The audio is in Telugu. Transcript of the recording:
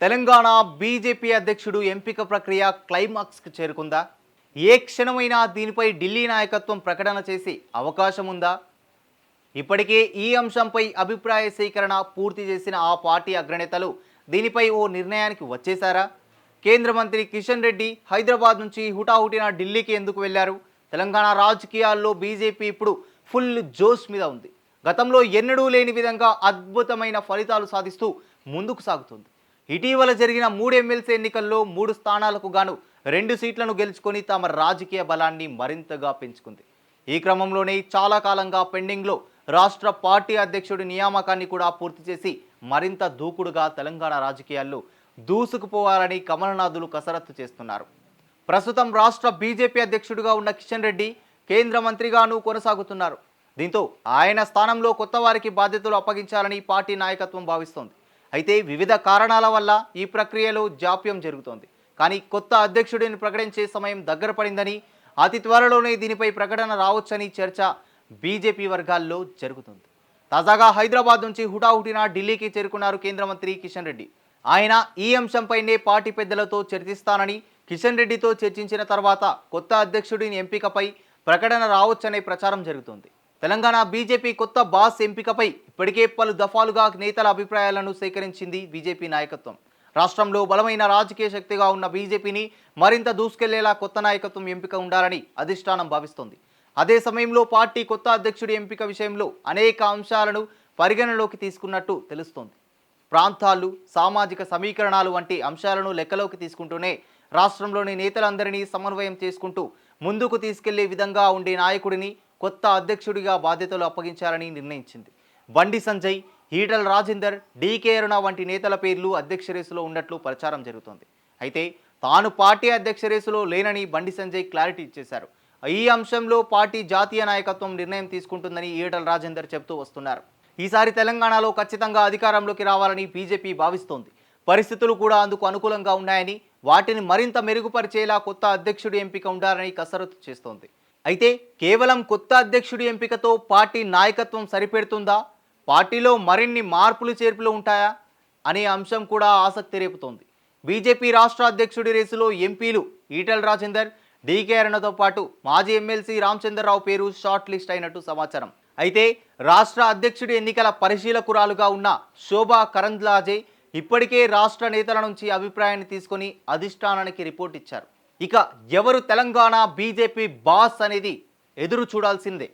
తెలంగాణ బీజేపీ అధ్యక్షుడు ఎంపిక ప్రక్రియ క్లైమాక్స్కి చేరుకుందా? ఏ క్షణమైనా దీనిపై ఢిల్లీ నాయకత్వం ప్రకటన చేసే అవకాశం ఉందా? ఇప్పటికే ఈ అంశంపై అభిప్రాయ సేకరణ పూర్తి చేసిన ఆ పార్టీ అగ్రనేతలు దీనిపై ఓ నిర్ణయానికి వచ్చేశారా? కేంద్ర మంత్రి కిషన్ రెడ్డి హైదరాబాద్ నుంచి హుటాహుటిన ఢిల్లీకి ఎందుకు వెళ్లారు? తెలంగాణ రాజకీయాల్లో బీజేపీ ఇప్పుడు ఫుల్ జోష్ మీద ఉంది. గతంలో ఎన్నడూ లేని విధంగా అద్భుతమైన ఫలితాలు సాధిస్తూ ముందుకు సాగుతుంది. ఇటీవల జరిగిన 3 ఎమ్మెల్సీ ఎన్నికల్లో 3 స్థానాలకు గాను 2 సీట్లను గెలుచుకొని తమ రాజకీయ బలాన్ని మరింతగా పెంచుకుంది. ఈ క్రమంలోనే చాలా కాలంగా పెండింగ్లో రాష్ట్ర పార్టీ అధ్యక్షుడి నియామకాన్ని కూడా పూర్తి చేసి మరింత దూకుడుగా తెలంగాణ రాజకీయాల్లో దూసుకుపోవాలని కమలనాథులు కసరత్తు చేస్తున్నారు. ప్రస్తుతం రాష్ట్ర బీజేపీ అధ్యక్షుడిగా ఉన్న కిషన్ రెడ్డి కేంద్ర మంత్రిగాను కొనసాగుతున్నారు. దీంతో ఆయన స్థానంలో కొత్త వారికి బాధ్యతలు అప్పగించాలని పార్టీ నాయకత్వం భావిస్తోంది. అయితే వివిధ కారణాల వల్ల ఈ ప్రక్రియలో జాప్యం జరుగుతోంది. కానీ కొత్త అధ్యక్షుడిని ప్రకటించే సమయం దగ్గర పడిందని, అతి త్వరలోనే దీనిపై ప్రకటన రావచ్చని చర్చ బీజేపీ వర్గాల్లో జరుగుతుంది. తాజాగా హైదరాబాద్ నుంచి హుటాహుటిన ఢిల్లీకి చేరుకున్నారు కేంద్ర మంత్రి కిషన్ రెడ్డి. ఆయన ఈ అంశంపైనే పార్టీ పెద్దలతో చర్చిస్తానని, కిషన్ రెడ్డితో చర్చించిన తర్వాత కొత్త అధ్యక్షుడిని ఎంపికపై ప్రకటన రావచ్చనే ప్రచారం జరుగుతోంది. తెలంగాణ బీజేపీ కొత్త బాస్ ఎంపికపై ఇప్పటికే పలు దఫాలుగా నేతల అభిప్రాయాలను సేకరించింది బీజేపీ నాయకత్వం. రాష్ట్రంలో బలమైన రాజకీయ శక్తిగా ఉన్న బీజేపీని మరింత దూసుకెళ్లేలా కొత్త నాయకత్వం ఎంపిక ఉండాలని అధిష్టానం భావిస్తోంది. అదే సమయంలో పార్టీ కొత్త అధ్యక్షుడి ఎంపిక విషయంలో అనేక అంశాలను పరిగణలోకి తీసుకున్నట్టు తెలుస్తోంది. ప్రాంతాలు, సామాజిక సమీకరణాలు వంటి అంశాలను లెక్కలోకి తీసుకుంటూనే రాష్ట్రంలోని నేతలందరినీ సమన్వయం చేసుకుంటూ ముందుకు తీసుకెళ్లే విధంగా ఉండే నాయకుడిని కొత్త అధ్యక్షుడిగా బాధ్యతలు అప్పగించాలని నిర్ణయించింది. బండి సంజయ్, ఈటల రాజేందర్, డీకే అరుణ వంటి నేతల పేర్లు అధ్యక్ష రేసులో ఉన్నట్లు ప్రచారం జరుగుతోంది. అయితే తాను పార్టీ అధ్యక్ష రేసులో లేనని బండి సంజయ్ క్లారిటీ ఇచ్చేశారు. ఈ అంశంలో పార్టీ జాతీయ నాయకత్వం నిర్ణయం తీసుకుంటుందని ఈటల రాజేందర్ చెబుతూ వస్తున్నారు. ఈసారి తెలంగాణలో ఖచ్చితంగా అధికారంలోకి రావాలని బీజేపీ భావిస్తోంది. పరిస్థితులు కూడా అందుకు అనుకూలంగా ఉన్నాయని, వాటిని మరింత మెరుగుపరిచేలా కొత్త అధ్యక్షుడి ఎంపిక ఉండాలని కసరత్తు చేస్తోంది. అయితే కేవలం కొత్త అధ్యక్షుడి ఎంపికతో పార్టీ నాయకత్వం సరిపెడుతుందా? పార్టీలో మరిన్ని మార్పులు చేర్పులు ఉంటాయా అనే అంశం కూడా ఆసక్తి రేపుతోంది. బీజేపీ రాష్ట్ర అధ్యక్షుడి రేసులో ఎంపీలు ఈటల రాజేందర్, డీకే అరుణతో పాటు మాజీ ఎమ్మెల్సీ రామచంద్రరావు పేరు షార్ట్ లిస్ట్ అయినట్టు సమాచారం. అయితే రాష్ట్ర అధ్యక్షుడి ఎన్నికల పరిశీలకురాలుగా ఉన్న శోభా కరంద్లాజే ఇప్పటికే రాష్ట్ర నేతల నుంచి అభిప్రాయాన్ని తీసుకొని అధిష్టానానికి రిపోర్ట్ ఇచ్చారు. ఇక ఎవరు తెలంగాణ బీజేపీ బాస్ అనేది ఎదురు చూడాల్సిందే.